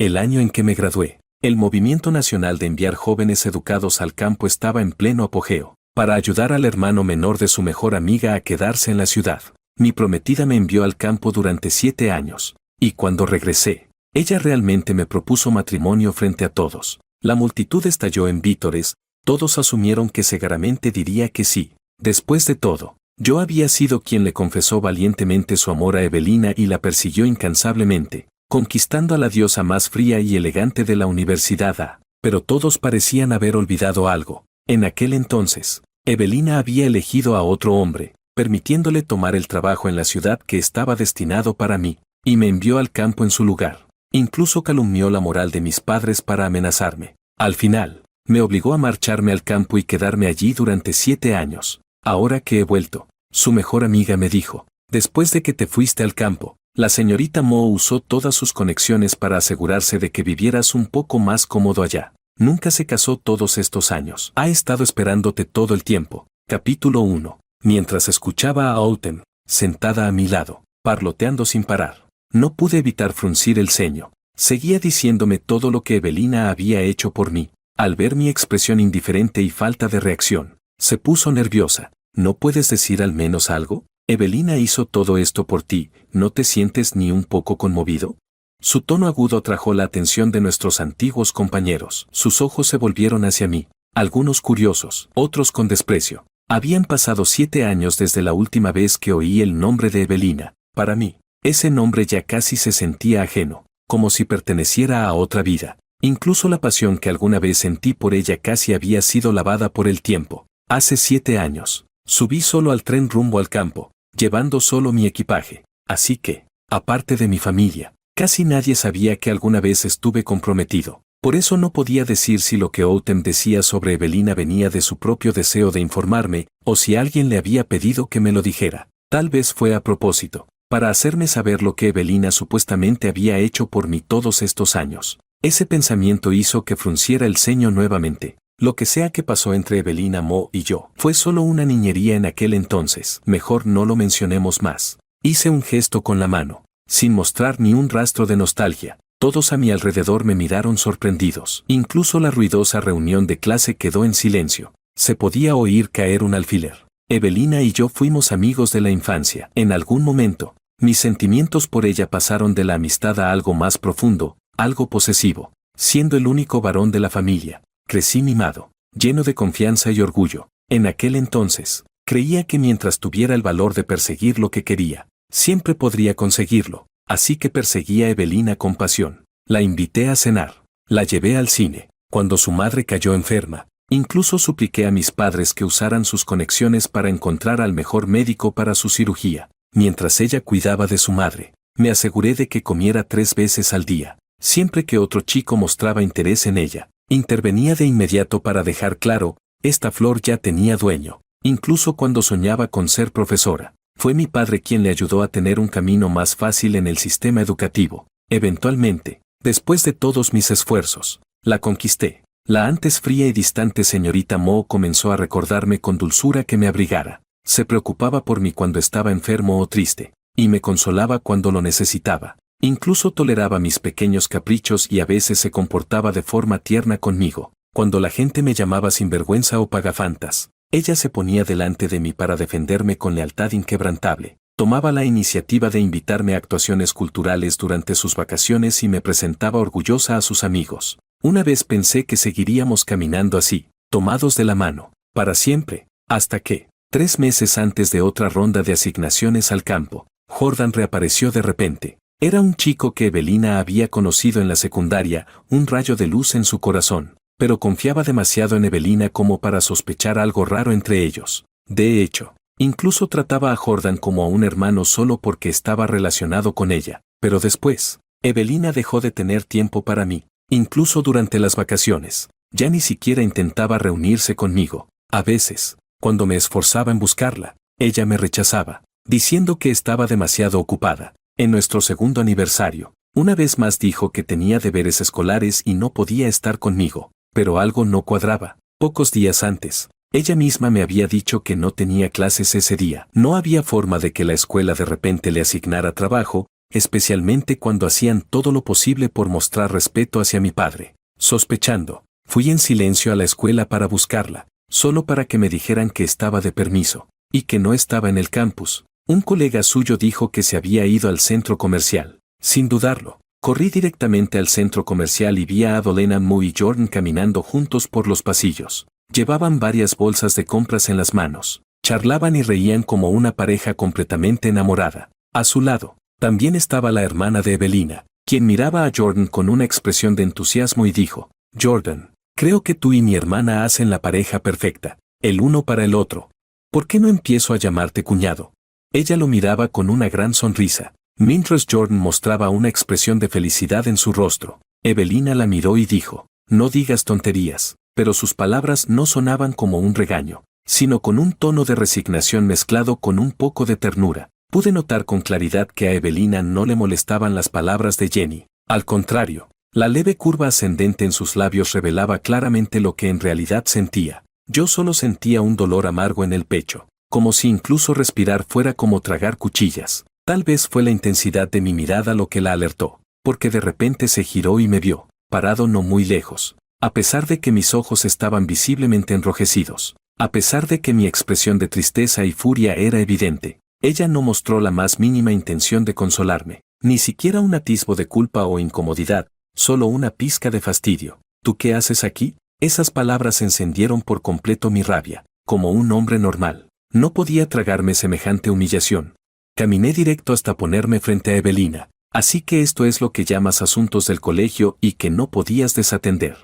el año en que me gradué. El movimiento nacional de enviar jóvenes educados al campo estaba en pleno apogeo, para ayudar al hermano menor de su mejor amiga a quedarse en la ciudad. Mi prometida me envió al campo durante 7 años, y cuando regresé, ella realmente me propuso matrimonio frente a todos. La multitud estalló en vítores, todos asumieron que Segaramente diría que sí. Después de todo, yo había sido quien le confesó valientemente su amor a Evelina y la persiguió incansablemente, conquistando a la diosa más fría y elegante de la universidad. Pero todos parecían haber olvidado algo. En aquel entonces, Evelina había elegido a otro hombre, permitiéndole tomar el trabajo en la ciudad que estaba destinado para mí, y me envió al campo en su lugar. Incluso calumnió la moral de mis padres para amenazarme. Al final, me obligó a marcharme al campo y quedarme allí durante 7 años. Ahora que he vuelto, su mejor amiga me dijo, después de que te fuiste al campo, la señorita Mo usó todas sus conexiones para asegurarse de que vivieras un poco más cómodo allá. Nunca se casó todos estos años. Ha estado esperándote todo el tiempo. Capítulo 1. Mientras escuchaba a Autumn, sentada a mi lado, parloteando sin parar, no pude evitar fruncir el ceño. Seguía diciéndome todo lo que Evelina había hecho por mí. Al ver mi expresión indiferente y falta de reacción, se puso nerviosa. ¿No puedes decir al menos algo? Evelina hizo todo esto por ti, ¿no te sientes ni un poco conmovido? Su tono agudo atrajo la atención de nuestros antiguos compañeros. Sus ojos se volvieron hacia mí, algunos curiosos, otros con desprecio. Habían pasado 7 años desde la última vez que oí el nombre de Evelina. Para mí, ese nombre ya casi se sentía ajeno, como si perteneciera a otra vida. Incluso la pasión que alguna vez sentí por ella casi había sido lavada por el tiempo. Hace 7 años, subí solo al tren rumbo al campo, llevando solo mi equipaje. Así que, aparte de mi familia, casi nadie sabía que alguna vez estuve comprometido. Por eso no podía decir si lo que Autumn decía sobre Evelina venía de su propio deseo de informarme, o si alguien le había pedido que me lo dijera. Tal vez fue a propósito, para hacerme saber lo que Evelina supuestamente había hecho por mí todos estos años. Ese pensamiento hizo que frunciera el ceño nuevamente. Lo que sea que pasó entre Evelina Mo y yo, fue solo una niñería en aquel entonces. Mejor no lo mencionemos más. Hice un gesto con la mano, sin mostrar ni un rastro de nostalgia. Todos a mi alrededor me miraron sorprendidos. Incluso la ruidosa reunión de clase quedó en silencio. Se podía oír caer un alfiler. Evelina y yo fuimos amigos de la infancia. En algún momento, mis sentimientos por ella pasaron de la amistad a algo más profundo, algo posesivo. Siendo el único varón de la familia, crecí mimado, lleno de confianza y orgullo. En aquel entonces, creía que mientras tuviera el valor de perseguir lo que quería, siempre podría conseguirlo. Así que perseguí a Evelina con pasión. La invité a cenar. La llevé al cine. Cuando su madre cayó enferma, incluso supliqué a mis padres que usaran sus conexiones para encontrar al mejor médico para su cirugía. Mientras ella cuidaba de su madre, me aseguré de que comiera 3 veces al día. Siempre que otro chico mostraba interés en ella, intervenía de inmediato para dejar claro, esta flor ya tenía dueño. Incluso cuando soñaba con ser profesora, fue mi padre quien le ayudó a tener un camino más fácil en el sistema educativo. Eventualmente, después de todos mis esfuerzos, la conquisté. La antes fría y distante señorita Mo comenzó a recordarme con dulzura que me abrigara. Se preocupaba por mí cuando estaba enfermo o triste, y me consolaba cuando lo necesitaba. Incluso toleraba mis pequeños caprichos y a veces se comportaba de forma tierna conmigo. Cuando la gente me llamaba sinvergüenza o pagafantas, ella se ponía delante de mí para defenderme con lealtad inquebrantable. Tomaba la iniciativa de invitarme a actuaciones culturales durante sus vacaciones y me presentaba orgullosa a sus amigos. Una vez pensé que seguiríamos caminando así, tomados de la mano, para siempre, hasta que, 3 meses antes de otra ronda de asignaciones al campo, Jordan reapareció de repente. Era un chico que Evelina había conocido en la secundaria, un rayo de luz en su corazón, pero confiaba demasiado en Evelina como para sospechar algo raro entre ellos. De hecho, incluso trataba a Jordan como a un hermano solo porque estaba relacionado con ella. Pero después, Evelina dejó de tener tiempo para mí, incluso durante las vacaciones. Ya ni siquiera intentaba reunirse conmigo. A veces, cuando me esforzaba en buscarla, ella me rechazaba, diciendo que estaba demasiado ocupada. En nuestro segundo aniversario, una vez más dijo que tenía deberes escolares y no podía estar conmigo, pero algo no cuadraba. Pocos días antes, ella misma me había dicho que no tenía clases ese día. No había forma de que la escuela de repente le asignara trabajo, especialmente cuando hacían todo lo posible por mostrar respeto hacia mi padre. Sospechando, fui en silencio a la escuela para buscarla, solo para que me dijeran que estaba de permiso, y que no estaba en el campus. Un colega suyo dijo que se había ido al centro comercial. Sin dudarlo, corrí directamente al centro comercial y vi a Adelina Mu y Jordan caminando juntos por los pasillos. Llevaban varias bolsas de compras en las manos. Charlaban y reían como una pareja completamente enamorada. A su lado, también estaba la hermana de Evelina, quien miraba a Jordan con una expresión de entusiasmo y dijo: Jordan, creo que tú y mi hermana hacen la pareja perfecta, el uno para el otro. ¿Por qué no empiezo a llamarte cuñado? Ella lo miraba con una gran sonrisa, mientras Jordan mostraba una expresión de felicidad en su rostro. Evelina la miró y dijo: no digas tonterías, pero sus palabras no sonaban como un regaño, sino con un tono de resignación mezclado con un poco de ternura. Pude notar con claridad que a Evelina no le molestaban las palabras de Jenny. Al contrario, la leve curva ascendente en sus labios revelaba claramente lo que en realidad sentía. Yo solo sentía un dolor amargo en el pecho, como si incluso respirar fuera como tragar cuchillas. Tal vez fue la intensidad de mi mirada lo que la alertó, porque de repente se giró y me vio, parado no muy lejos. A pesar de que mis ojos estaban visiblemente enrojecidos, a pesar de que mi expresión de tristeza y furia era evidente, ella no mostró la más mínima intención de consolarme, ni siquiera un atisbo de culpa o incomodidad, solo una pizca de fastidio. ¿Tú qué haces aquí? Esas palabras encendieron por completo mi rabia. Como un hombre normal, no podía tragarme semejante humillación. Caminé directo hasta ponerme frente a Evelina. Así que esto es lo que llamas asuntos del colegio y que no podías desatender.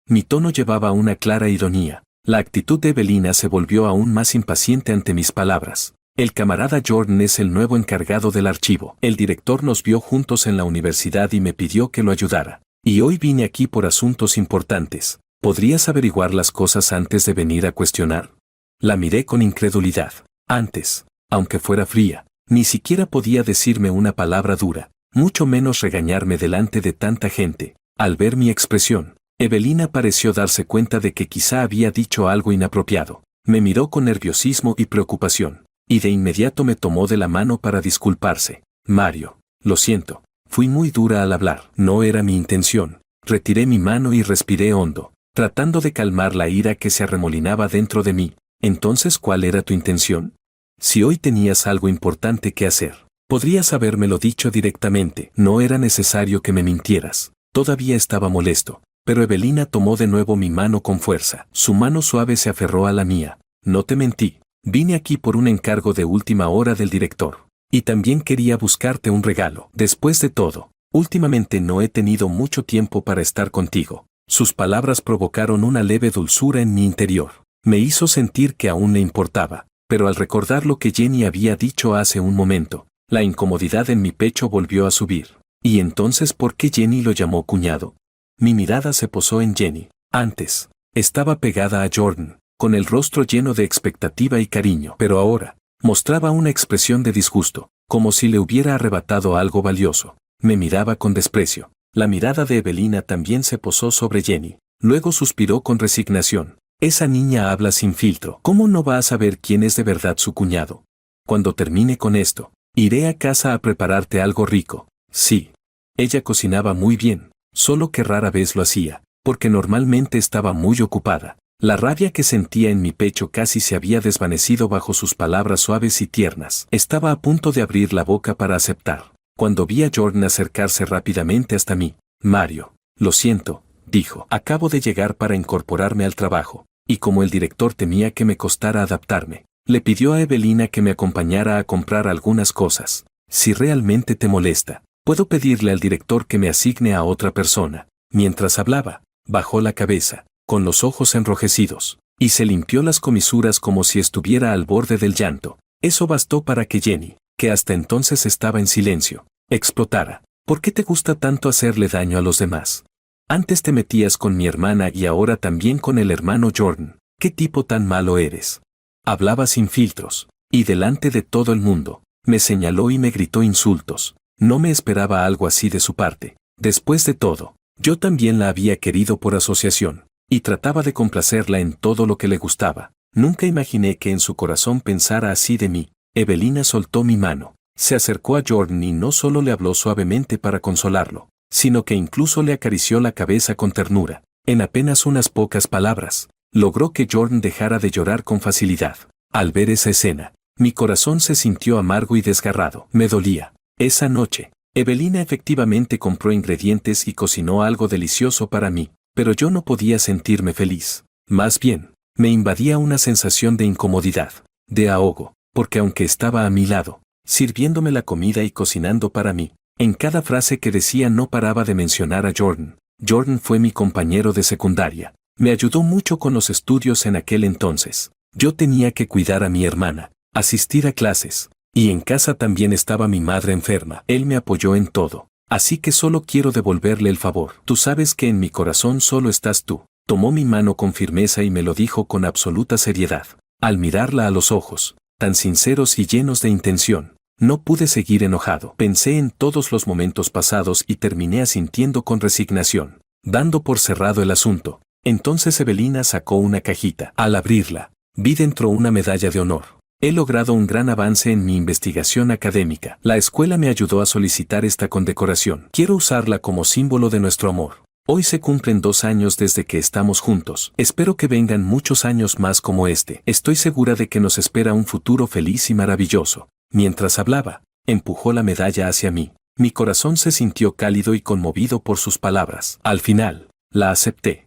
Mi tono llevaba una clara ironía. La actitud de Evelina se volvió aún más impaciente ante mis palabras. El camarada Jordan es el nuevo encargado del archivo. El director nos vio juntos en la universidad y me pidió que lo ayudara. Y hoy vine aquí por asuntos importantes. ¿Podrías averiguar las cosas antes de venir a cuestionar? La miré con incredulidad. Antes, aunque fuera fría, ni siquiera podía decirme una palabra dura, mucho menos regañarme delante de tanta gente. Al ver mi expresión, Evelina pareció darse cuenta de que quizá había dicho algo inapropiado. Me miró con nerviosismo y preocupación, y de inmediato me tomó de la mano para disculparse. Mario, lo siento, fui muy dura al hablar. No era mi intención. Retiré mi mano y respiré hondo, tratando de calmar la ira que se arremolinaba dentro de mí. Entonces, ¿cuál era tu intención? Si hoy tenías algo importante que hacer, podrías habérmelo dicho directamente. No era necesario que me mintieras. Todavía estaba molesto, pero Evelina tomó de nuevo mi mano con fuerza. Su mano suave se aferró a la mía. No te mentí. Vine aquí por un encargo de última hora del director. Y también quería buscarte un regalo. Después de todo, últimamente no he tenido mucho tiempo para estar contigo. Sus palabras provocaron una leve dulzura en mi interior. Me hizo sentir que aún le importaba, pero al recordar lo que Jenny había dicho hace un momento, la incomodidad en mi pecho volvió a subir. ¿Y entonces por qué Jenny lo llamó cuñado? Mi mirada se posó en Jenny. Antes, estaba pegada a Jordan, con el rostro lleno de expectativa y cariño, pero ahora, mostraba una expresión de disgusto, como si le hubiera arrebatado algo valioso. Me miraba con desprecio. La mirada de Evelina también se posó sobre Jenny. Luego suspiró con resignación. Esa niña habla sin filtro. ¿Cómo no va a saber quién es de verdad su cuñado? Cuando termine con esto, iré a casa a prepararte algo rico. Sí. Ella cocinaba muy bien, solo que rara vez lo hacía, porque normalmente estaba muy ocupada. La rabia que sentía en mi pecho casi se había desvanecido bajo sus palabras suaves y tiernas. Estaba a punto de abrir la boca para aceptar, cuando vi a Jordan acercarse rápidamente hasta mí. Mario, lo siento, dijo. Acabo de llegar para incorporarme al trabajo, y como el director temía que me costara adaptarme, le pidió a Evelina que me acompañara a comprar algunas cosas. Si realmente te molesta, puedo pedirle al director que me asigne a otra persona. Mientras hablaba, bajó la cabeza, con los ojos enrojecidos, y se limpió las comisuras como si estuviera al borde del llanto. Eso bastó para que Jenny, que hasta entonces estaba en silencio, explotara. ¿Por qué te gusta tanto hacerle daño a los demás? Antes te metías con mi hermana y ahora también con el hermano Jordan. ¿Qué tipo tan malo eres? Hablaba sin filtros, y delante de todo el mundo, me señaló y me gritó insultos. No me esperaba algo así de su parte. Después de todo, yo también la había querido por asociación, y trataba de complacerla en todo lo que le gustaba. Nunca imaginé que en su corazón pensara así de mí. Evelina soltó mi mano. Se acercó a Jordan y no solo le habló suavemente para consolarlo, sino que incluso le acarició la cabeza con ternura. En apenas unas pocas palabras, logró que Jordan dejara de llorar con facilidad. Al ver esa escena, mi corazón se sintió amargo y desgarrado. Me dolía. Esa noche, Evelina efectivamente compró ingredientes y cocinó algo delicioso para mí, pero yo no podía sentirme feliz. Más bien, me invadía una sensación de incomodidad, de ahogo, porque aunque estaba a mi lado, sirviéndome la comida y cocinando para mí, en cada frase que decía no paraba de mencionar a Jordan. Jordan fue mi compañero de secundaria. Me ayudó mucho con los estudios en aquel entonces. Yo tenía que cuidar a mi hermana, asistir a clases, y en casa también estaba mi madre enferma. Él me apoyó en todo, así que solo quiero devolverle el favor. Tú sabes que en mi corazón solo estás tú. Tomó mi mano con firmeza y me lo dijo con absoluta seriedad. Al mirarla a los ojos, tan sinceros y llenos de intención, no pude seguir enojado. Pensé en todos los momentos pasados y terminé asintiendo con resignación, dando por cerrado el asunto. Entonces Evelina sacó una cajita. Al abrirla, vi dentro una medalla de honor. He logrado un gran avance en mi investigación académica. La escuela me ayudó a solicitar esta condecoración. Quiero usarla como símbolo de nuestro amor. Hoy se cumplen 2 años desde que estamos juntos. Espero que vengan muchos años más como este. Estoy segura de que nos espera un futuro feliz y maravilloso. Mientras hablaba, empujó la medalla hacia mí. Mi corazón se sintió cálido y conmovido por sus palabras. Al final, la acepté.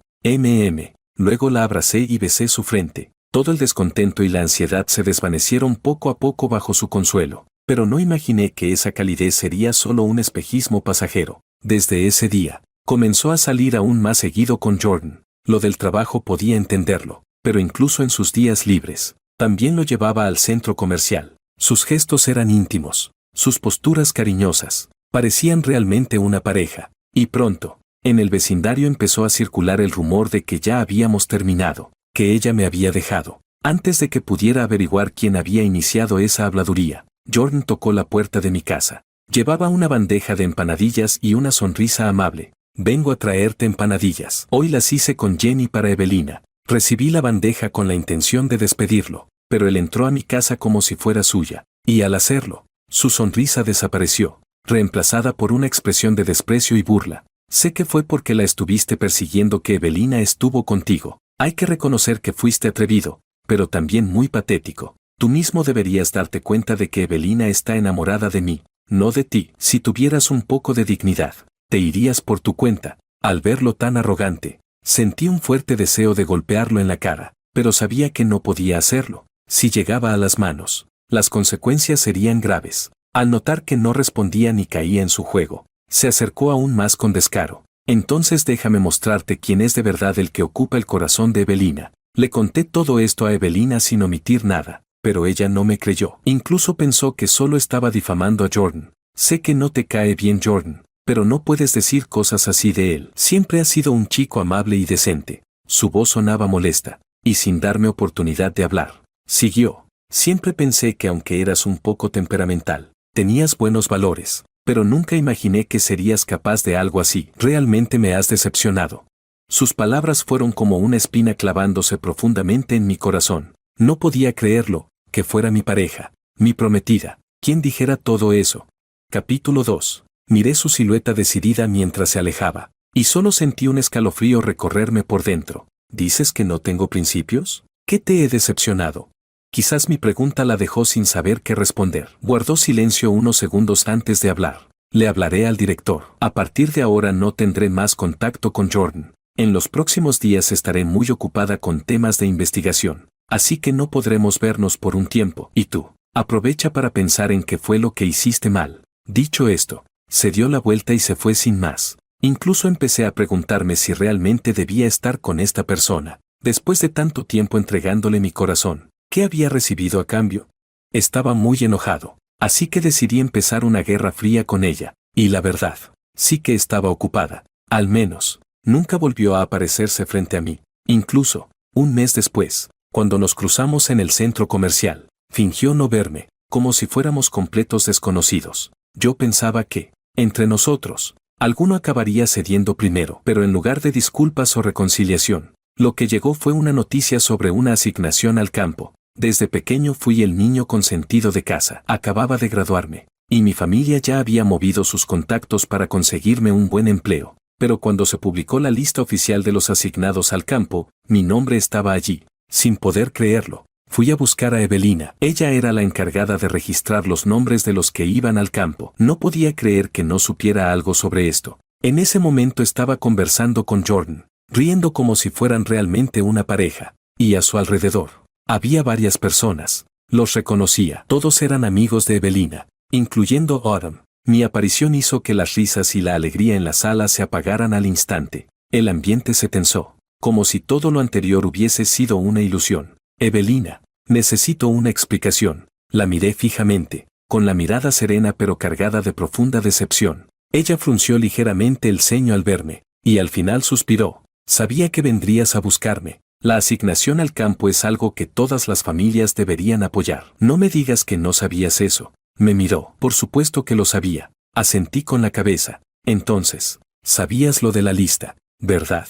Luego la abracé y besé su frente. Todo el descontento y la ansiedad se desvanecieron poco a poco bajo su consuelo, pero no imaginé que esa calidez sería solo un espejismo pasajero. Desde ese día, comenzó a salir aún más seguido con Jordan. Lo del trabajo podía entenderlo, pero incluso en sus días libres, también lo llevaba al centro comercial. Sus gestos eran íntimos, sus posturas cariñosas, parecían realmente una pareja. Y pronto, en el vecindario empezó a circular el rumor de que ya habíamos terminado, que ella me había dejado. Antes de que pudiera averiguar quién había iniciado esa habladuría, Jordan tocó la puerta de mi casa. Llevaba una bandeja de empanadillas y una sonrisa amable. Vengo a traerte empanadillas. Hoy las hice con Jenny para Evelina. Recibí la bandeja con la intención de despedirlo, pero él entró a mi casa como si fuera suya, y al hacerlo, su sonrisa desapareció, reemplazada por una expresión de desprecio y burla. Sé que fue porque la estuviste persiguiendo que Evelina estuvo contigo. Hay que reconocer que fuiste atrevido, pero también muy patético. Tú mismo deberías darte cuenta de que Evelina está enamorada de mí, no de ti. Si tuvieras un poco de dignidad, te irías por tu cuenta. Al verlo tan arrogante, sentí un fuerte deseo de golpearlo en la cara, pero sabía que no podía hacerlo. Si llegaba a las manos, las consecuencias serían graves. Al notar que no respondía ni caía en su juego, se acercó aún más con descaro. Entonces déjame mostrarte quién es de verdad el que ocupa el corazón de Evelina. Le conté todo esto a Evelina sin omitir nada, pero ella no me creyó. Incluso pensó que solo estaba difamando a Jordan. Sé que no te cae bien Jordan, pero no puedes decir cosas así de él. Siempre ha sido un chico amable y decente. Su voz sonaba molesta, y sin darme oportunidad de hablar, siguió. Siempre pensé que aunque eras un poco temperamental, tenías buenos valores, pero nunca imaginé que serías capaz de algo así. Realmente me has decepcionado. Sus palabras fueron como una espina clavándose profundamente en mi corazón. No podía creerlo, que fuera mi pareja, mi prometida. ¿Quién dijera todo eso? Capítulo 2. Miré su silueta decidida mientras se alejaba, y solo sentí un escalofrío recorrerme por dentro. ¿Dices que no tengo principios? ¿Qué te he decepcionado? Quizás mi pregunta la dejó sin saber qué responder. Guardó silencio unos segundos antes de hablar. Le hablaré al director. A partir de ahora no tendré más contacto con Jordan. En los próximos días estaré muy ocupada con temas de investigación, así que no podremos vernos por un tiempo. Y tú, aprovecha para pensar en qué fue lo que hiciste mal. Dicho esto, se dio la vuelta y se fue sin más. Incluso empecé a preguntarme si realmente debía estar con esta persona. Después de tanto tiempo entregándole mi corazón, ¿qué había recibido a cambio? Estaba muy enojado, así que decidí empezar una guerra fría con ella, y la verdad, sí que estaba ocupada. Al menos, nunca volvió a aparecerse frente a mí. Incluso, un mes después, cuando nos cruzamos en el centro comercial, fingió no verme, como si fuéramos completos desconocidos. Yo pensaba que, entre nosotros, alguno acabaría cediendo primero, pero en lugar de disculpas o reconciliación, lo que llegó fue una noticia sobre una asignación al campo. Desde pequeño fui el niño consentido de casa. Acababa de graduarme, y mi familia ya había movido sus contactos para conseguirme un buen empleo. Pero cuando se publicó la lista oficial de los asignados al campo, mi nombre estaba allí. Sin poder creerlo, fui a buscar a Evelina. Ella era la encargada de registrar los nombres de los que iban al campo. No podía creer que no supiera algo sobre esto. En ese momento estaba conversando con Jordan, riendo como si fueran realmente una pareja, y a su alrededor había varias personas. Los reconocía. Todos eran amigos de Evelina, incluyendo Autumn. Mi aparición hizo que las risas y la alegría en la sala se apagaran al instante. El ambiente se tensó, como si todo lo anterior hubiese sido una ilusión. Evelina, necesito una explicación. La miré fijamente, con la mirada serena pero cargada de profunda decepción. Ella frunció ligeramente el ceño al verme, y al final suspiró. Sabía que vendrías a buscarme. La asignación al campo es algo que todas las familias deberían apoyar. No me digas que no sabías eso. Me miró. Por supuesto que lo sabía. Asentí con la cabeza. Entonces, sabías lo de la lista, ¿verdad?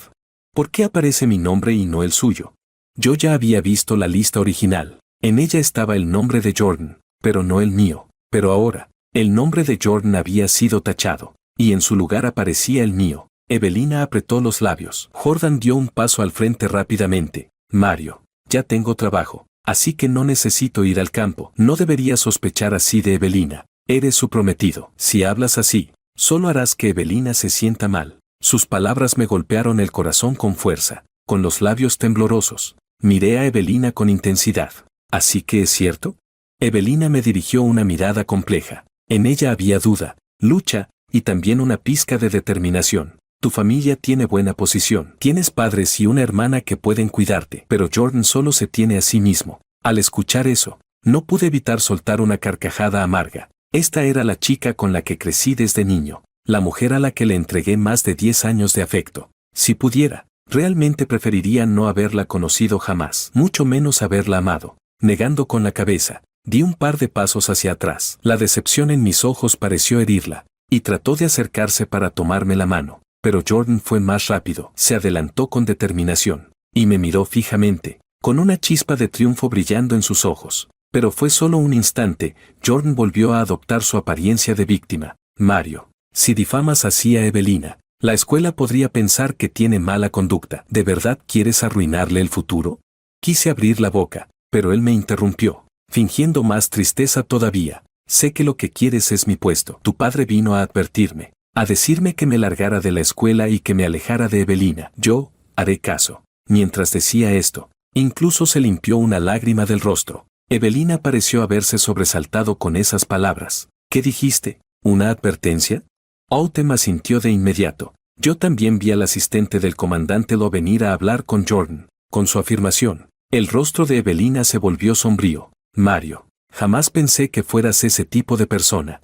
¿Por qué aparece mi nombre y no el suyo? Yo ya había visto la lista original. En ella estaba el nombre de Jordan, pero no el mío. Pero ahora, el nombre de Jordan había sido tachado, y en su lugar aparecía el mío. Evelina apretó los labios. Jordan dio un paso al frente rápidamente. Mario, ya tengo trabajo, así que no necesito ir al campo. No deberías sospechar así de Evelina. Eres su prometido. Si hablas así, solo harás que Evelina se sienta mal. Sus palabras me golpearon el corazón con fuerza. Con los labios temblorosos, miré a Evelina con intensidad. ¿Así que es cierto? Evelina me dirigió una mirada compleja. En ella había duda, lucha, y también una pizca de determinación. Tu familia tiene buena posición. Tienes padres y una hermana que pueden cuidarte. Pero Jordan solo se tiene a sí mismo. Al escuchar eso, no pude evitar soltar una carcajada amarga. Esta era la chica con la que crecí desde niño. La mujer a la que le entregué más de 10 años de afecto. Si pudiera, realmente preferiría no haberla conocido jamás. Mucho menos haberla amado. Negando con la cabeza, di un par de pasos hacia atrás. La decepción en mis ojos pareció herirla, y trató de acercarse para tomarme la mano. Pero Jordan fue más rápido. Se adelantó con determinación, y me miró fijamente, con una chispa de triunfo brillando en sus ojos. Pero fue solo un instante. Jordan volvió a adoptar su apariencia de víctima. Mario, si difamas así a Evelina, la escuela podría pensar que tiene mala conducta. ¿De verdad quieres arruinarle el futuro? Quise abrir la boca, pero él me interrumpió, fingiendo más tristeza todavía. Sé que lo que quieres es mi puesto. Tu padre vino a advertirme, a decirme que me largara de la escuela y que me alejara de Evelina. Yo haré caso. Mientras decía esto, incluso se limpió una lágrima del rostro. Evelina pareció haberse sobresaltado con esas palabras. ¿Qué dijiste? ¿Una advertencia? Autumn asintió de inmediato. Yo también vi al asistente del comandante Lo venir a hablar con Jordan. Con su afirmación, el rostro de Evelina se volvió sombrío. Mario, jamás pensé que fueras ese tipo de persona.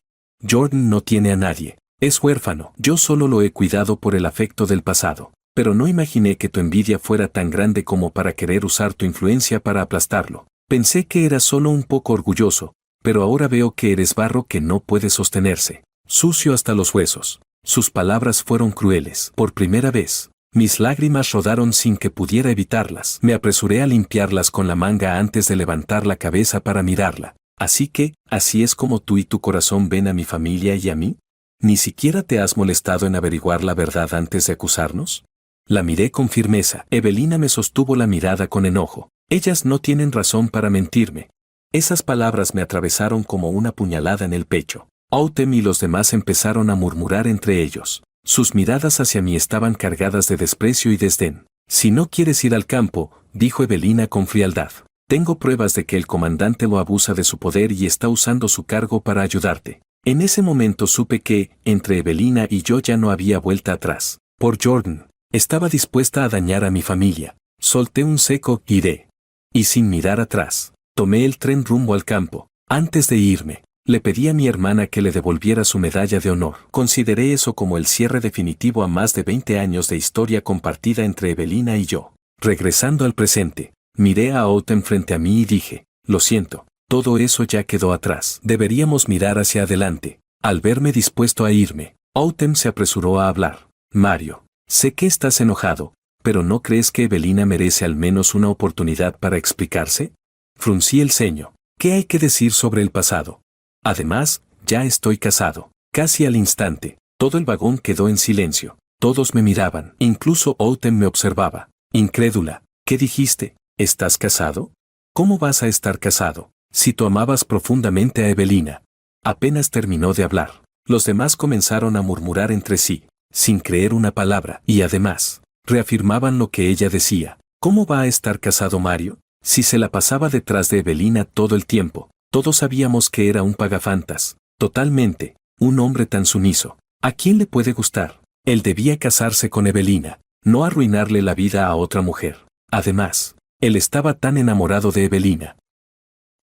Jordan no tiene a nadie. Es huérfano. Yo solo lo he cuidado por el afecto del pasado. Pero no imaginé que tu envidia fuera tan grande como para querer usar tu influencia para aplastarlo. Pensé que eras solo un poco orgulloso, pero ahora veo que eres barro que no puede sostenerse. Sucio hasta los huesos. Sus palabras fueron crueles. Por primera vez, mis lágrimas rodaron sin que pudiera evitarlas. Me apresuré a limpiarlas con la manga antes de levantar la cabeza para mirarla. Así que, ¿así es como tú y tu corazón ven a mi familia y a mí? ¿Ni siquiera te has molestado en averiguar la verdad antes de acusarnos? La miré con firmeza. Evelina me sostuvo la mirada con enojo. Ellas no tienen razón para mentirme. Esas palabras me atravesaron como una puñalada en el pecho. Autumn y los demás empezaron a murmurar entre ellos. Sus miradas hacia mí estaban cargadas de desprecio y desdén. Si no quieres ir al campo, dijo Evelina con frialdad, tengo pruebas de que el comandante lo abusa de su poder y está usando su cargo para ayudarte. En ese momento supe que, entre Evelina y yo ya no había vuelta atrás. Por Jordan, estaba dispuesta a dañar a mi familia. Solté un seco iré. Y sin mirar atrás, tomé el tren rumbo al campo. Antes de irme, le pedí a mi hermana que le devolviera su medalla de honor. Consideré eso como el cierre definitivo a más de 20 años de historia compartida entre Evelina y yo. Regresando al presente, miré a Autumn frente a mí y dije, lo siento, todo eso ya quedó atrás. Deberíamos mirar hacia adelante. Al verme dispuesto a irme, Autumn se apresuró a hablar. Mario, sé que estás enojado, pero ¿no crees que Evelina merece al menos una oportunidad para explicarse? Fruncí el ceño. ¿Qué hay que decir sobre el pasado? Además, ya estoy casado. Casi al instante, todo el vagón quedó en silencio. Todos me miraban, incluso Autumn me observaba. Incrédula, ¿qué dijiste? ¿Estás casado? ¿Cómo vas a estar casado, si tú amabas profundamente a Evelina? Apenas terminó de hablar, los demás comenzaron a murmurar entre sí, sin creer una palabra, y además, reafirmaban lo que ella decía. ¿Cómo va a estar casado Mario? Si se la pasaba detrás de Evelina todo el tiempo. Todos sabíamos que era un pagafantas. Totalmente, un hombre tan sumiso. ¿A quién le puede gustar? Él debía casarse con Evelina, no arruinarle la vida a otra mujer. Además, él estaba tan enamorado de Evelina.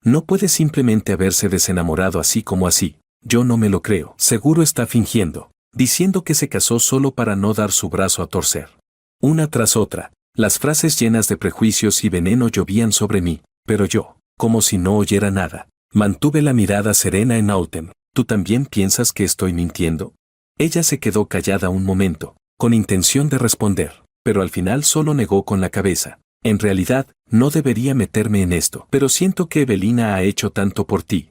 No puede simplemente haberse desenamorado así como así. Yo no me lo creo. Seguro está fingiendo, diciendo que se casó solo para no dar su brazo a torcer. Una tras otra, las frases llenas de prejuicios y veneno llovían sobre mí, pero yo, como si no oyera nada, mantuve la mirada serena en Autumn. ¿Tú también piensas que estoy mintiendo? Ella se quedó callada un momento, con intención de responder, pero al final solo negó con la cabeza. En realidad, no debería meterme en esto, pero siento que Evelina ha hecho tanto por ti.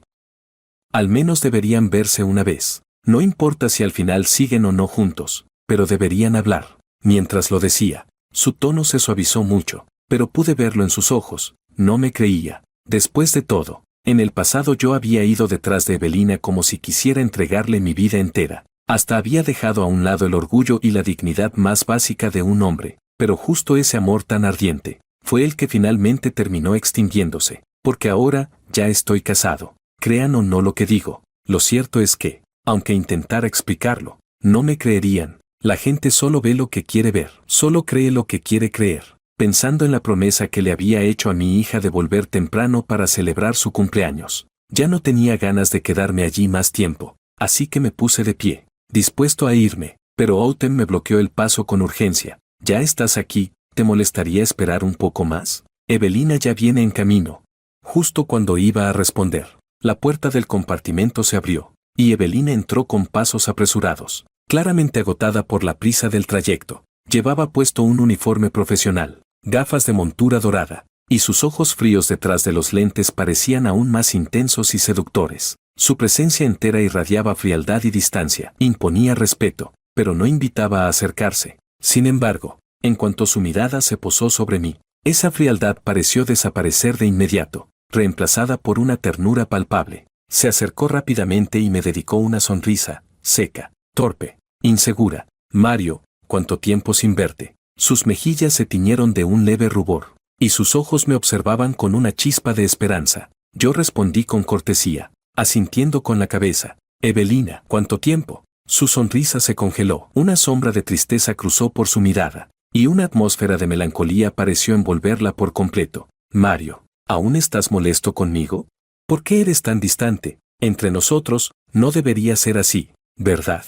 Al menos deberían verse una vez. No importa si al final siguen o no juntos, pero deberían hablar. Mientras lo decía, su tono se suavizó mucho, pero pude verlo en sus ojos. No me creía. Después de todo, en el pasado yo había ido detrás de Evelina como si quisiera entregarle mi vida entera. Hasta había dejado a un lado el orgullo y la dignidad más básica de un hombre, pero justo ese amor tan ardiente fue el que finalmente terminó extinguiéndose, porque ahora ya estoy casado. Crean o no lo que digo, lo cierto es que, aunque intentara explicarlo, no me creerían. La gente solo ve lo que quiere ver, solo cree lo que quiere creer. Pensando en la promesa que le había hecho a mi hija de volver temprano para celebrar su cumpleaños, ya no tenía ganas de quedarme allí más tiempo, así que me puse de pie, dispuesto a irme, pero Autumn me bloqueó el paso con urgencia. ¿Ya estás aquí? ¿Te molestaría esperar un poco más? Evelina ya viene en camino. Justo cuando iba a responder, la puerta del compartimento se abrió, y Evelina entró con pasos apresurados, claramente agotada por la prisa del trayecto. Llevaba puesto un uniforme profesional, gafas de montura dorada, y sus ojos fríos detrás de los lentes parecían aún más intensos y seductores. Su presencia entera irradiaba frialdad y distancia, imponía respeto, pero no invitaba a acercarse. Sin embargo, en cuanto su mirada se posó sobre mí, esa frialdad pareció desaparecer de inmediato, reemplazada por una ternura palpable. Se acercó rápidamente y me dedicó una sonrisa, seca, torpe, insegura. Mario, ¿cuánto tiempo sin verte? Sus mejillas se tiñeron de un leve rubor, y sus ojos me observaban con una chispa de esperanza. Yo respondí con cortesía, asintiendo con la cabeza. Evelina, ¿cuánto tiempo? Su sonrisa se congeló, una sombra de tristeza cruzó por su mirada, y una atmósfera de melancolía pareció envolverla por completo. Mario, ¿aún estás molesto conmigo? ¿Por qué eres tan distante? Entre nosotros, no debería ser así, ¿verdad?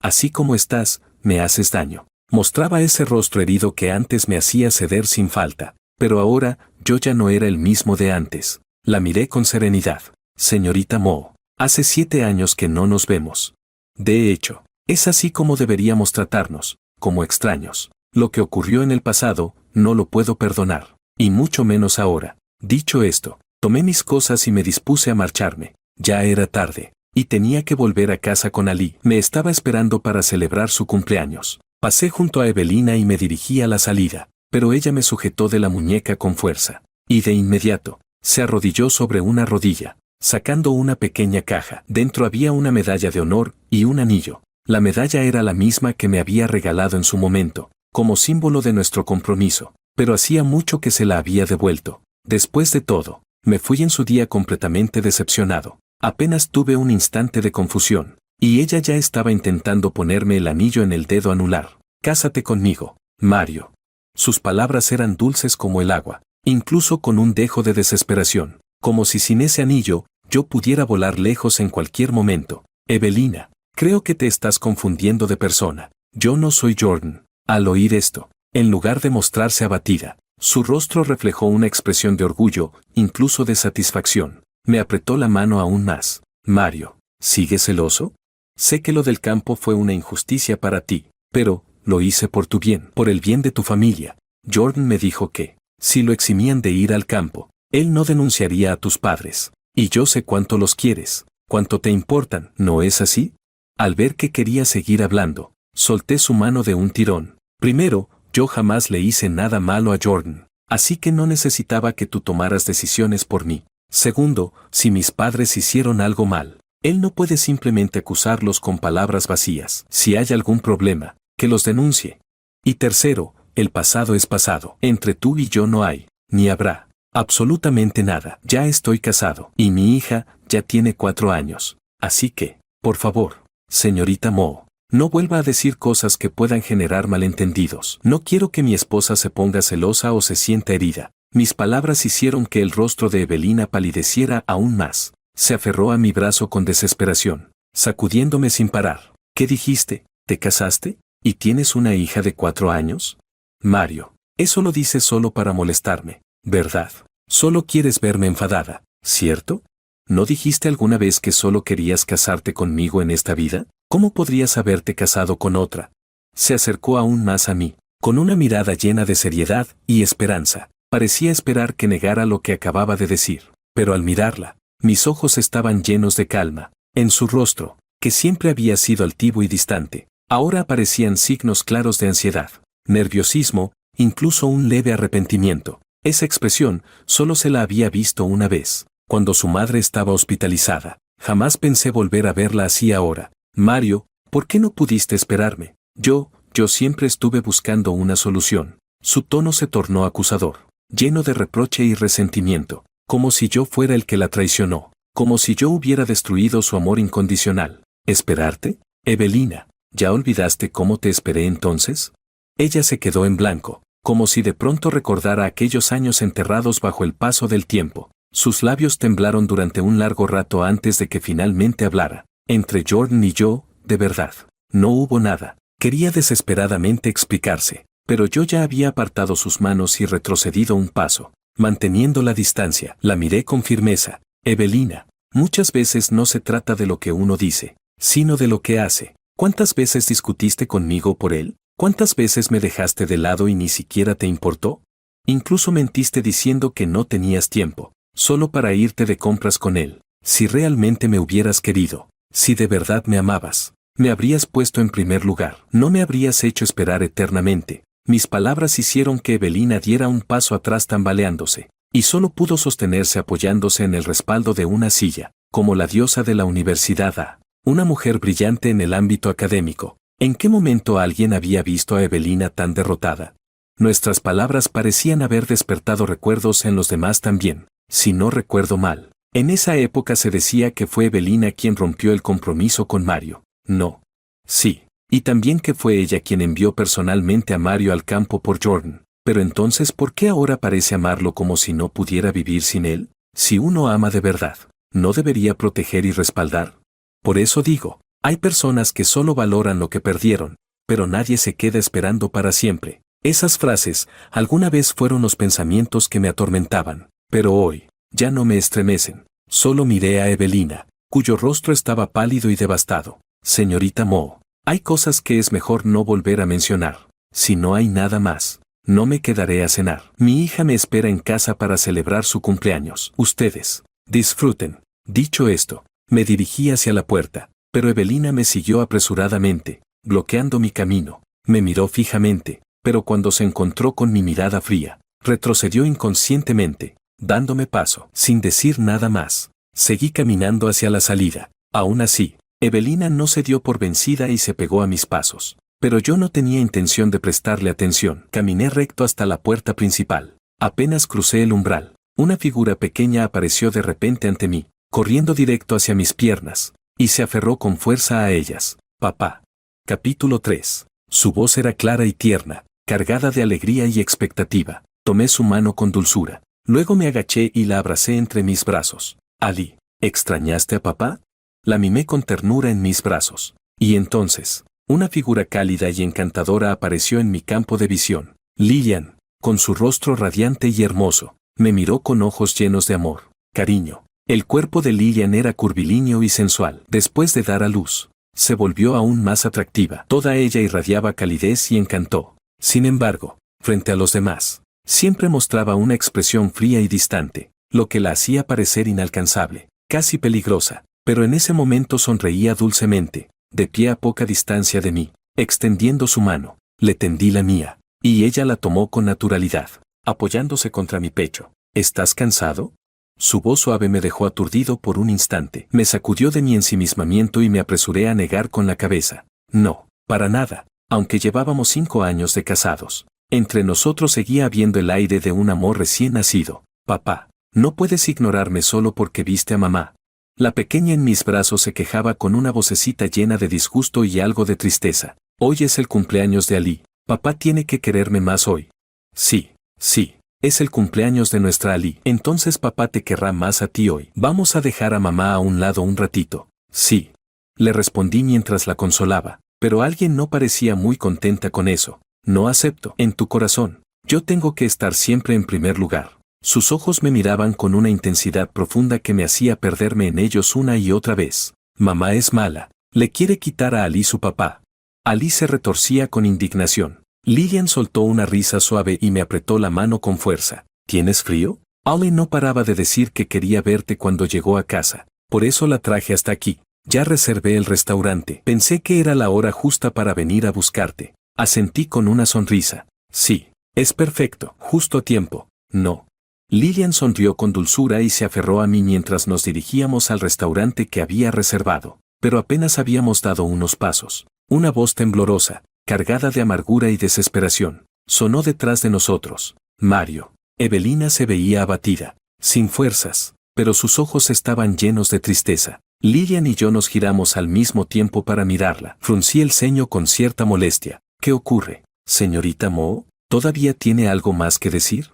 Así como estás, me haces daño. Mostraba ese rostro herido que antes me hacía ceder sin falta, pero ahora, yo ya no era el mismo de antes. La miré con serenidad. Señorita Mo, hace 7 años que no nos vemos. De hecho, es así como deberíamos tratarnos, como extraños. Lo que ocurrió en el pasado, no lo puedo perdonar, y mucho menos ahora. Dicho esto, tomé mis cosas y me dispuse a marcharme. Ya era tarde, y tenía que volver a casa con Ali. Me estaba esperando para celebrar su cumpleaños. Pasé junto a Evelina y me dirigí a la salida, pero ella me sujetó de la muñeca con fuerza, y de inmediato, se arrodilló sobre una rodilla, sacando una pequeña caja. Dentro había una medalla de honor y un anillo. La medalla era la misma que me había regalado en su momento, como símbolo de nuestro compromiso, pero hacía mucho que se la había devuelto. Después de todo, me fui en su día completamente decepcionado. Apenas tuve un instante de confusión, y ella ya estaba intentando ponerme el anillo en el dedo anular. Cásate conmigo, Mario. Sus palabras eran dulces como el agua, incluso con un dejo de desesperación, como si sin ese anillo, yo pudiera volar lejos en cualquier momento. Evelina, creo que te estás confundiendo de persona. Yo no soy Jordan. Al oír esto, en lugar de mostrarse abatida, su rostro reflejó una expresión de orgullo, incluso de satisfacción. Me apretó la mano aún más. Mario, ¿sigues celoso? Sé que lo del campo fue una injusticia para ti, pero lo hice por tu bien, por el bien de tu familia. Jordan me dijo que, si lo eximían de ir al campo, él no denunciaría a tus padres. Y yo sé cuánto los quieres. ¿Cuánto te importan, no es así? Al ver que quería seguir hablando, solté su mano de un tirón. Primero, yo jamás le hice nada malo a Jordan, así que no necesitaba que tú tomaras decisiones por mí. Segundo, si mis padres hicieron algo mal, él no puede simplemente acusarlos con palabras vacías. Si hay algún problema, que los denuncie. Y tercero, el pasado es pasado. Entre tú y yo no hay, ni habrá, absolutamente nada. Ya estoy casado, y mi hija ya tiene 4 años. Así que, por favor, señorita Mo, no vuelva a decir cosas que puedan generar malentendidos. No quiero que mi esposa se ponga celosa o se sienta herida. Mis palabras hicieron que el rostro de Evelina palideciera aún más. Se aferró a mi brazo con desesperación, sacudiéndome sin parar. ¿Qué dijiste? ¿Te casaste? ¿Y tienes una hija de 4 años? Mario, eso lo dices solo para molestarme, ¿verdad? Solo quieres verme enfadada, ¿cierto? ¿No dijiste alguna vez que solo querías casarte conmigo en esta vida? ¿Cómo podrías haberte casado con otra? Se acercó aún más a mí, con una mirada llena de seriedad y esperanza. Parecía esperar que negara lo que acababa de decir, pero al mirarla, mis ojos estaban llenos de calma. En su rostro, que siempre había sido altivo y distante, ahora aparecían signos claros de ansiedad, nerviosismo, incluso un leve arrepentimiento. Esa expresión solo se la había visto una vez, cuando su madre estaba hospitalizada. Jamás pensé volver a verla así ahora. Mario, ¿por qué no pudiste esperarme? Yo siempre estuve buscando una solución. Su tono se tornó acusador, lleno de reproche y resentimiento, como si yo fuera el que la traicionó, como si yo hubiera destruido su amor incondicional. ¿Esperarte? Evelina, ¿ya olvidaste cómo te esperé entonces? Ella se quedó en blanco, como si de pronto recordara aquellos años enterrados bajo el paso del tiempo. Sus labios temblaron durante un largo rato antes de que finalmente hablara. Entre Jordan y yo, de verdad, no hubo nada. Quería desesperadamente explicarse, pero yo ya había apartado sus manos y retrocedido un paso, manteniendo la distancia. La miré con firmeza. Evelina, muchas veces no se trata de lo que uno dice, sino de lo que hace. ¿Cuántas veces discutiste conmigo por él? ¿Cuántas veces me dejaste de lado y ni siquiera te importó? Incluso mentiste diciendo que no tenías tiempo, solo para irte de compras con él. Si realmente me hubieras querido, si de verdad me amabas, me habrías puesto en primer lugar. No me habrías hecho esperar eternamente. Mis palabras hicieron que Evelina diera un paso atrás tambaleándose, y solo pudo sostenerse apoyándose en el respaldo de una silla, como la diosa de la universidad A, una mujer brillante en el ámbito académico. ¿En qué momento alguien había visto a Evelina tan derrotada? Nuestras palabras parecían haber despertado recuerdos en los demás también, si no recuerdo mal. En esa época se decía que fue Evelina quien rompió el compromiso con Mario. No. Sí. Y también que fue ella quien envió personalmente a Mario al campo por Jordan. Pero entonces, ¿por qué ahora parece amarlo como si no pudiera vivir sin él? Si uno ama de verdad, ¿no debería proteger y respaldar? Por eso digo, hay personas que solo valoran lo que perdieron, pero nadie se queda esperando para siempre. Esas frases alguna vez fueron los pensamientos que me atormentaban, pero hoy, ya no me estremecen. Solo miré a Evelina, cuyo rostro estaba pálido y devastado. Señorita Mo, hay cosas que es mejor no volver a mencionar. Si no hay nada más, no me quedaré a cenar. Mi hija me espera en casa para celebrar su cumpleaños. Ustedes, disfruten. Dicho esto, me dirigí hacia la puerta, pero Evelina me siguió apresuradamente, bloqueando mi camino. Me miró fijamente, pero cuando se encontró con mi mirada fría, retrocedió inconscientemente, dándome paso. Sin decir nada más, seguí caminando hacia la salida. Aún así, Evelina no se dio por vencida y se pegó a mis pasos. Pero yo no tenía intención de prestarle atención. Caminé recto hasta la puerta principal. Apenas crucé el umbral, una figura pequeña apareció de repente ante mí, corriendo directo hacia mis piernas, y se aferró con fuerza a ellas. Papá. Capítulo 3. Su voz era clara y tierna, cargada de alegría y expectativa. Tomé su mano con dulzura. Luego me agaché y la abracé entre mis brazos. Ali, ¿extrañaste a papá? La mimé con ternura en mis brazos. Y entonces, una figura cálida y encantadora apareció en mi campo de visión. Lillian, con su rostro radiante y hermoso, me miró con ojos llenos de amor, cariño. El cuerpo de Lillian era curvilíneo y sensual. Después de dar a luz, se volvió aún más atractiva. Toda ella irradiaba calidez y encanto. Sin embargo, frente a los demás, siempre mostraba una expresión fría y distante, lo que la hacía parecer inalcanzable, casi peligrosa. Pero en ese momento sonreía dulcemente, de pie a poca distancia de mí, extendiendo su mano. Le tendí la mía, y ella la tomó con naturalidad, apoyándose contra mi pecho. ¿Estás cansado? Su voz suave me dejó aturdido por un instante. Me sacudió de mi ensimismamiento y me apresuré a negar con la cabeza. No, para nada, aunque llevábamos 5 años de casados. Entre nosotros seguía habiendo el aire de un amor recién nacido. Papá, no puedes ignorarme solo porque viste a mamá. La pequeña en mis brazos se quejaba con una vocecita llena de disgusto y algo de tristeza. Hoy es el cumpleaños de Ali. Papá tiene que quererme más hoy. Sí, sí, es el cumpleaños de nuestra Ali. Entonces papá te querrá más a ti hoy. Vamos a dejar a mamá a un lado un ratito. Sí. Le respondí mientras la consolaba, pero alguien no parecía muy contenta con eso. No acepto. En tu corazón, yo tengo que estar siempre en primer lugar. Sus ojos me miraban con una intensidad profunda que me hacía perderme en ellos una y otra vez. Mamá es mala. Le quiere quitar a Ali su papá. Ali se retorcía con indignación. Lillian soltó una risa suave y me apretó la mano con fuerza. ¿Tienes frío? Ali no paraba de decir que quería verte cuando llegó a casa. Por eso la traje hasta aquí. Ya reservé el restaurante. Pensé que era la hora justa para venir a buscarte. Asentí con una sonrisa. Sí, es perfecto, justo a tiempo. No. Lillian sonrió con dulzura y se aferró a mí mientras nos dirigíamos al restaurante que había reservado. Pero apenas habíamos dado unos pasos. Una voz temblorosa, cargada de amargura y desesperación, sonó detrás de nosotros. Mario. Evelina se veía abatida, sin fuerzas, pero sus ojos estaban llenos de tristeza. Lillian y yo nos giramos al mismo tiempo para mirarla. Fruncí el ceño con cierta molestia. ¿Qué ocurre, señorita Mo? ¿Todavía tiene algo más que decir?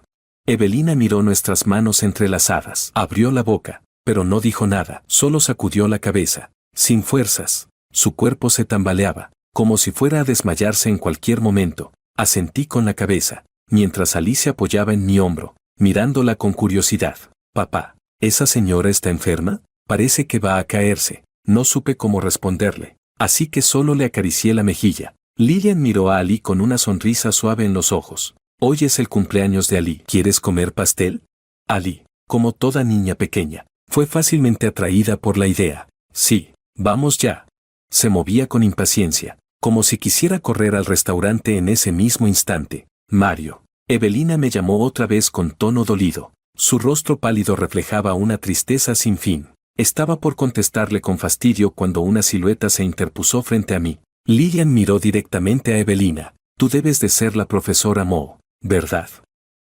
Evelina miró nuestras manos entrelazadas. Abrió la boca, pero no dijo nada. Solo sacudió la cabeza, sin fuerzas. Su cuerpo se tambaleaba, como si fuera a desmayarse en cualquier momento. Asentí con la cabeza, mientras Alice se apoyaba en mi hombro, mirándola con curiosidad. Papá, ¿esa señora está enferma? Parece que va a caerse. No supe cómo responderle, así que solo le acaricié la mejilla. Lillian miró a Ali con una sonrisa suave en los ojos. Hoy es el cumpleaños de Ali. ¿Quieres comer pastel? Ali, como toda niña pequeña, fue fácilmente atraída por la idea. Sí, vamos ya. Se movía con impaciencia, como si quisiera correr al restaurante en ese mismo instante. Mario. Evelina me llamó otra vez con tono dolido. Su rostro pálido reflejaba una tristeza sin fin. Estaba por contestarle con fastidio cuando una silueta se interpuso frente a mí. Lillian miró directamente a Evelina. Tú debes de ser la profesora Mo, ¿verdad?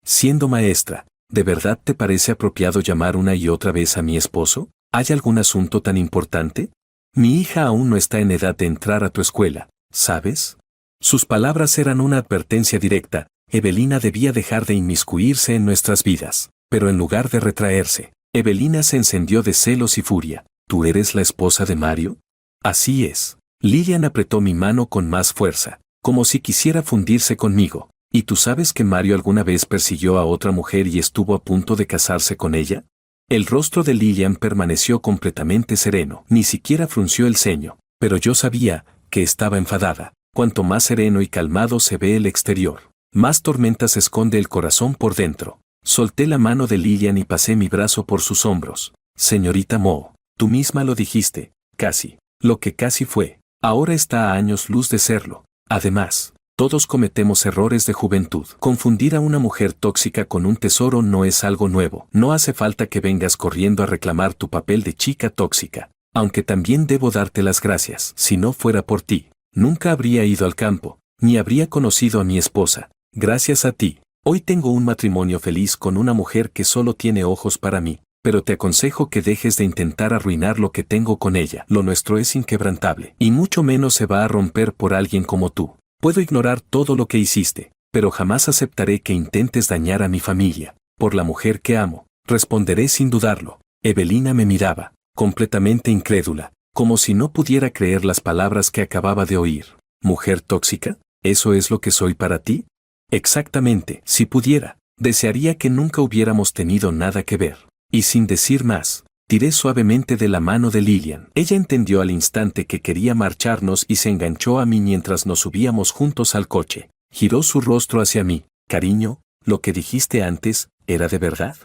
Siendo maestra, ¿de verdad te parece apropiado llamar una y otra vez a mi esposo? ¿Hay algún asunto tan importante? Mi hija aún no está en edad de entrar a tu escuela, ¿sabes? Sus palabras eran una advertencia directa. Evelina debía dejar de inmiscuirse en nuestras vidas. Pero en lugar de retraerse, Evelina se encendió de celos y furia. ¿Tú eres la esposa de Mario? Así es. Lillian apretó mi mano con más fuerza, como si quisiera fundirse conmigo. ¿Y tú sabes que Mario alguna vez persiguió a otra mujer y estuvo a punto de casarse con ella? El rostro de Lillian permaneció completamente sereno. Ni siquiera frunció el ceño, pero yo sabía que estaba enfadada. Cuanto más sereno y calmado se ve el exterior, más tormenta se esconde el corazón por dentro. Solté la mano de Lillian y pasé mi brazo por sus hombros. Señorita Mo, tú misma lo dijiste, casi. Lo que casi fue, ahora está a años luz de serlo. Además, todos cometemos errores de juventud. Confundir a una mujer tóxica con un tesoro no es algo nuevo. No hace falta que vengas corriendo a reclamar tu papel de chica tóxica. Aunque también debo darte las gracias. Si no fuera por ti, nunca habría ido al campo, ni habría conocido a mi esposa. Gracias a ti, hoy tengo un matrimonio feliz con una mujer que solo tiene ojos para mí. Pero te aconsejo que dejes de intentar arruinar lo que tengo con ella. Lo nuestro es inquebrantable, y mucho menos se va a romper por alguien como tú. Puedo ignorar todo lo que hiciste, pero jamás aceptaré que intentes dañar a mi familia. Por la mujer que amo, responderé sin dudarlo. Evelina me miraba, completamente incrédula, como si no pudiera creer las palabras que acababa de oír. ¿Mujer tóxica? ¿Eso es lo que soy para ti? Exactamente. Si pudiera, desearía que nunca hubiéramos tenido nada que ver. Y sin decir más, tiré suavemente de la mano de Lillian. Ella entendió al instante que quería marcharnos y se enganchó a mí mientras nos subíamos juntos al coche. Giró su rostro hacia mí. Cariño, ¿lo que dijiste antes, era de verdad?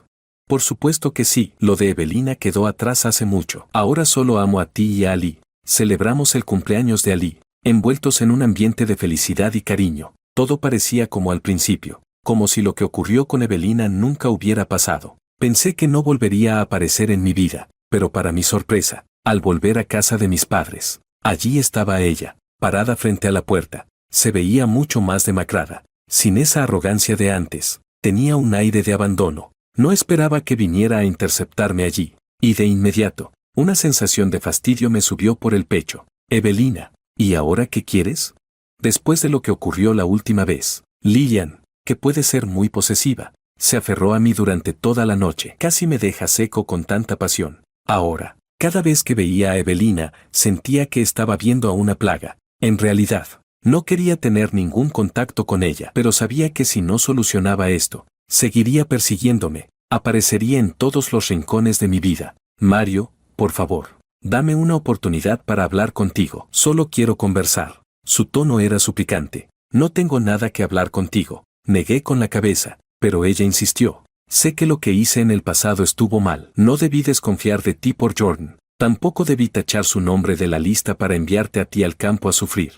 Por supuesto que sí, lo de Evelina quedó atrás hace mucho. Ahora solo amo a ti y a Ali. Celebramos el cumpleaños de Ali, envueltos en un ambiente de felicidad y cariño. Todo parecía como al principio, como si lo que ocurrió con Evelina nunca hubiera pasado. Pensé que no volvería a aparecer en mi vida, pero para mi sorpresa, al volver a casa de mis padres, allí estaba ella, parada frente a la puerta. Se veía mucho más demacrada, sin esa arrogancia de antes. Tenía un aire de abandono. No esperaba que viniera a interceptarme allí, y de inmediato, una sensación de fastidio me subió por el pecho. Evelina, ¿y ahora qué quieres? Después de lo que ocurrió la última vez, Lillian, que puede ser muy posesiva, se aferró a mí durante toda la noche. Casi me deja seco con tanta pasión. Ahora, cada vez que veía a Evelina, sentía que estaba viendo a una plaga. En realidad, no quería tener ningún contacto con ella, pero sabía que si no solucionaba esto, seguiría persiguiéndome, aparecería en todos los rincones de mi vida. Mario, por favor, dame una oportunidad para hablar contigo. Solo quiero conversar. Su tono era suplicante. No tengo nada que hablar contigo. Negué con la cabeza, pero ella insistió. Sé que lo que hice en el pasado estuvo mal. No debí desconfiar de ti por Jordan. Tampoco debí tachar su nombre de la lista para enviarte a ti al campo a sufrir.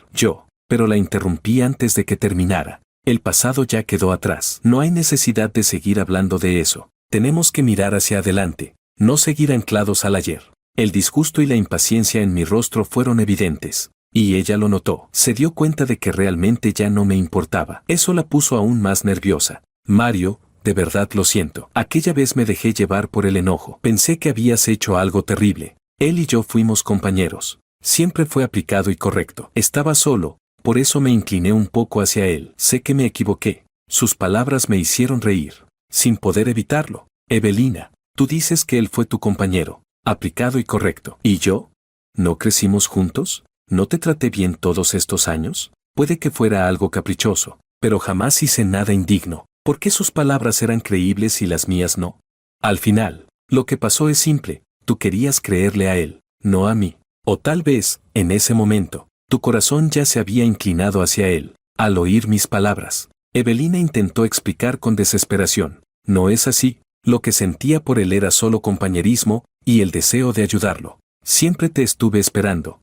Pero la interrumpí antes de que terminara. El pasado ya quedó atrás. No hay necesidad de seguir hablando de eso. Tenemos que mirar hacia adelante, no seguir anclados al ayer. El disgusto y la impaciencia en mi rostro fueron evidentes, y ella lo notó. Se dio cuenta de que realmente ya no me importaba. Eso la puso aún más nerviosa. Mario, de verdad lo siento. Aquella vez me dejé llevar por el enojo. Pensé que habías hecho algo terrible. Él y yo fuimos compañeros. Siempre fue aplicado y correcto. Estaba solo. Por eso me incliné un poco hacia él. Sé que me equivoqué. Sus palabras me hicieron reír, sin poder evitarlo. Evelina, tú dices que él fue tu compañero, aplicado y correcto. ¿Y yo? ¿No crecimos juntos? ¿No te traté bien todos estos años? Puede que fuera algo caprichoso, pero jamás hice nada indigno. ¿Por qué sus palabras eran creíbles y las mías no? Al final, lo que pasó es simple. Tú querías creerle a él, no a mí. O tal vez, en ese momento, tu corazón ya se había inclinado hacia él. Al oír mis palabras, Evelina intentó explicar con desesperación. No es así, lo que sentía por él era solo compañerismo y el deseo de ayudarlo. Siempre te estuve esperando.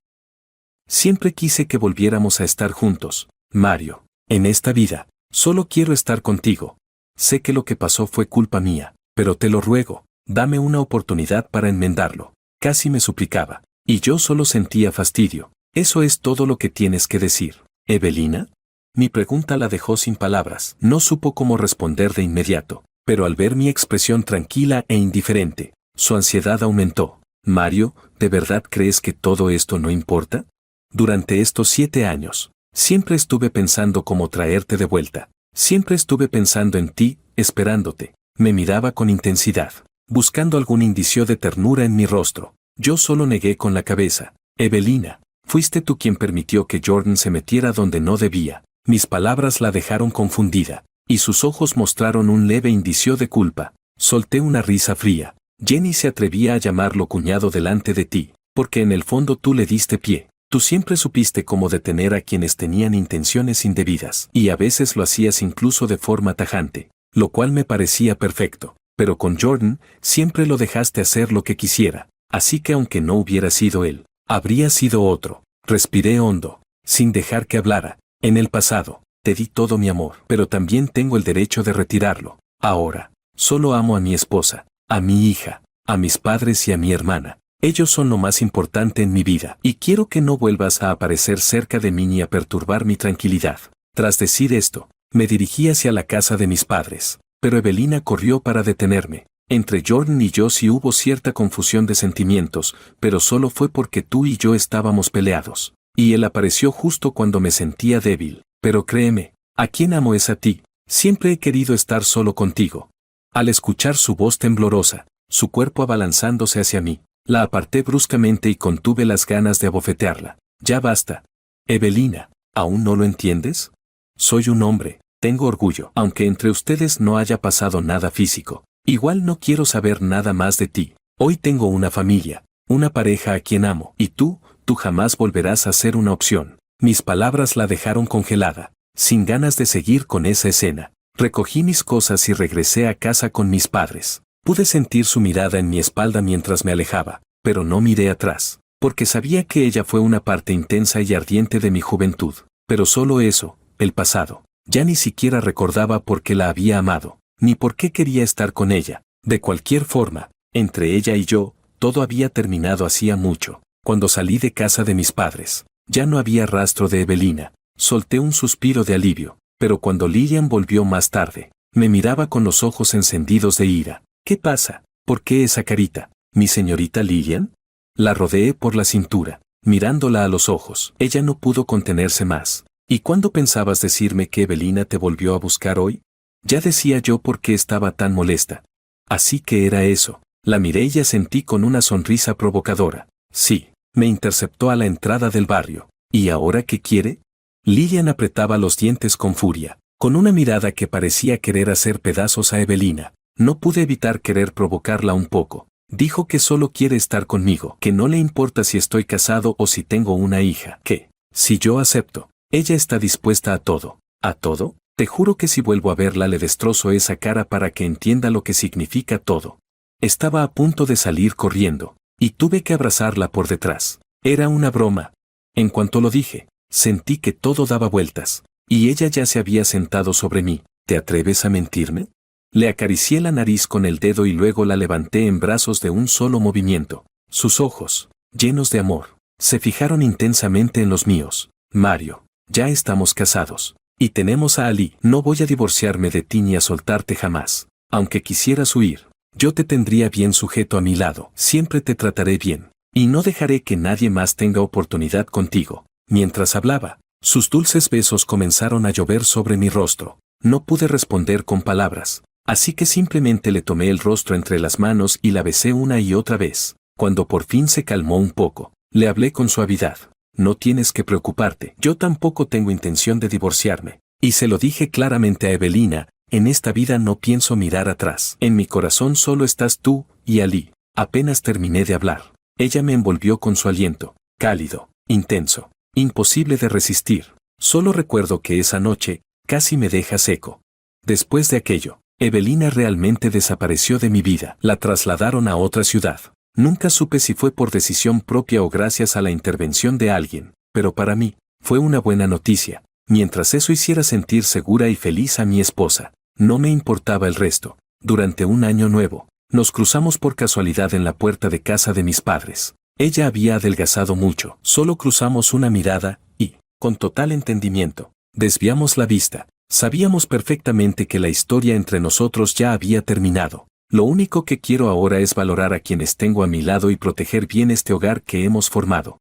Siempre quise que volviéramos a estar juntos, Mario. En esta vida, solo quiero estar contigo. Sé que lo que pasó fue culpa mía, pero te lo ruego, dame una oportunidad para enmendarlo. Casi me suplicaba, y yo solo sentía fastidio. Eso es todo lo que tienes que decir. ¿Evelina? Mi pregunta la dejó sin palabras. No supo cómo responder de inmediato, pero al ver mi expresión tranquila e indiferente, su ansiedad aumentó. Mario, ¿de verdad crees que todo esto no importa? Durante estos 7 años, siempre estuve pensando cómo traerte de vuelta. Siempre estuve pensando en ti, esperándote. Me miraba con intensidad, buscando algún indicio de ternura en mi rostro. Yo solo negué con la cabeza. Evelina, fuiste tú quien permitió que Jordan se metiera donde no debía. Mis palabras la dejaron confundida, y sus ojos mostraron un leve indicio de culpa. Solté una risa fría. Jenny se atrevía a llamarlo cuñado delante de ti, porque en el fondo tú le diste pie. Tú siempre supiste cómo detener a quienes tenían intenciones indebidas, y a veces lo hacías incluso de forma tajante, lo cual me parecía perfecto. Pero con Jordan, siempre lo dejaste hacer lo que quisiera, así que aunque no hubiera sido él, habría sido otro. Respiré hondo, sin dejar que hablara. En el pasado, te di todo mi amor, pero también tengo el derecho de retirarlo. Ahora, solo amo a mi esposa, a mi hija, a mis padres y a mi hermana. Ellos son lo más importante en mi vida, y quiero que no vuelvas a aparecer cerca de mí ni a perturbar mi tranquilidad. Tras decir esto, me dirigí hacia la casa de mis padres, pero Evelina corrió para detenerme. Entre Jordan y yo sí hubo cierta confusión de sentimientos, pero solo fue porque tú y yo estábamos peleados. Y él apareció justo cuando me sentía débil. Pero créeme, a quien amo es a ti. Siempre he querido estar solo contigo. Al escuchar su voz temblorosa, su cuerpo abalanzándose hacia mí, la aparté bruscamente y contuve las ganas de abofetearla. Ya basta. Evelina, ¿aún no lo entiendes? Soy un hombre, tengo orgullo. Aunque entre ustedes no haya pasado nada físico, igual no quiero saber nada más de ti. Hoy tengo una familia, una pareja a quien amo, y tú jamás volverás a ser una opción. Mis palabras la dejaron congelada, sin ganas de seguir con esa escena. Recogí mis cosas y regresé a casa con mis padres. Pude sentir su mirada en mi espalda mientras me alejaba, pero no miré atrás, porque sabía que ella fue una parte intensa y ardiente de mi juventud. Pero solo eso, el pasado. Ya ni siquiera recordaba por qué la había amado, ni por qué quería estar con ella. De cualquier forma, entre ella y yo, todo había terminado hacía mucho. Cuando salí de casa de mis padres, ya no había rastro de Evelina. Solté un suspiro de alivio, pero cuando Lilian volvió más tarde, me miraba con los ojos encendidos de ira. ¿Qué pasa? ¿Por qué esa carita? ¿Mi señorita Lilian? La rodeé por la cintura, mirándola a los ojos. Ella no pudo contenerse más. ¿Y cuándo pensabas decirme que Evelina te volvió a buscar hoy? Ya decía yo por qué estaba tan molesta. Así que era eso. La miré y asentí con una sonrisa provocadora. Sí, me interceptó a la entrada del barrio. ¿Y ahora qué quiere? Lilian apretaba los dientes con furia, con una mirada que parecía querer hacer pedazos a Evelina. No pude evitar querer provocarla un poco. Dijo que solo quiere estar conmigo, que no le importa si estoy casado o si tengo una hija, que, si yo acepto, ella está dispuesta a todo. ¿A todo? Te juro que si vuelvo a verla le destrozo esa cara para que entienda lo que significa todo. Estaba a punto de salir corriendo, y tuve que abrazarla por detrás. Era una broma. En cuanto lo dije, sentí que todo daba vueltas, y ella ya se había sentado sobre mí. ¿Te atreves a mentirme? Le acaricié la nariz con el dedo y luego la levanté en brazos de un solo movimiento. Sus ojos, llenos de amor, se fijaron intensamente en los míos. Mario, ya estamos casados. Y tenemos a Ali. No voy a divorciarme de ti ni a soltarte jamás. Aunque quisieras huir, yo te tendría bien sujeto a mi lado. Siempre te trataré bien. Y no dejaré que nadie más tenga oportunidad contigo. Mientras hablaba, sus dulces besos comenzaron a llover sobre mi rostro. No pude responder con palabras. Así que simplemente le tomé el rostro entre las manos y la besé una y otra vez. Cuando por fin se calmó un poco, le hablé con suavidad. No tienes que preocuparte, yo tampoco tengo intención de divorciarme. Y se lo dije claramente a Evelina, en esta vida no pienso mirar atrás. En mi corazón solo estás tú y Ali. Apenas terminé de hablar. Ella me envolvió con su aliento, cálido, intenso, imposible de resistir. Solo recuerdo que esa noche, casi me deja seco. Después de aquello, Evelina realmente desapareció de mi vida. La trasladaron a otra ciudad. Nunca supe si fue por decisión propia o gracias a la intervención de alguien, pero para mí, fue una buena noticia. Mientras eso hiciera sentir segura y feliz a mi esposa, no me importaba el resto. Durante un año nuevo, nos cruzamos por casualidad en la puerta de casa de mis padres. Ella había adelgazado mucho. Solo cruzamos una mirada y, con total entendimiento, desviamos la vista. Sabíamos perfectamente que la historia entre nosotros ya había terminado. Lo único que quiero ahora es valorar a quienes tengo a mi lado y proteger bien este hogar que hemos formado.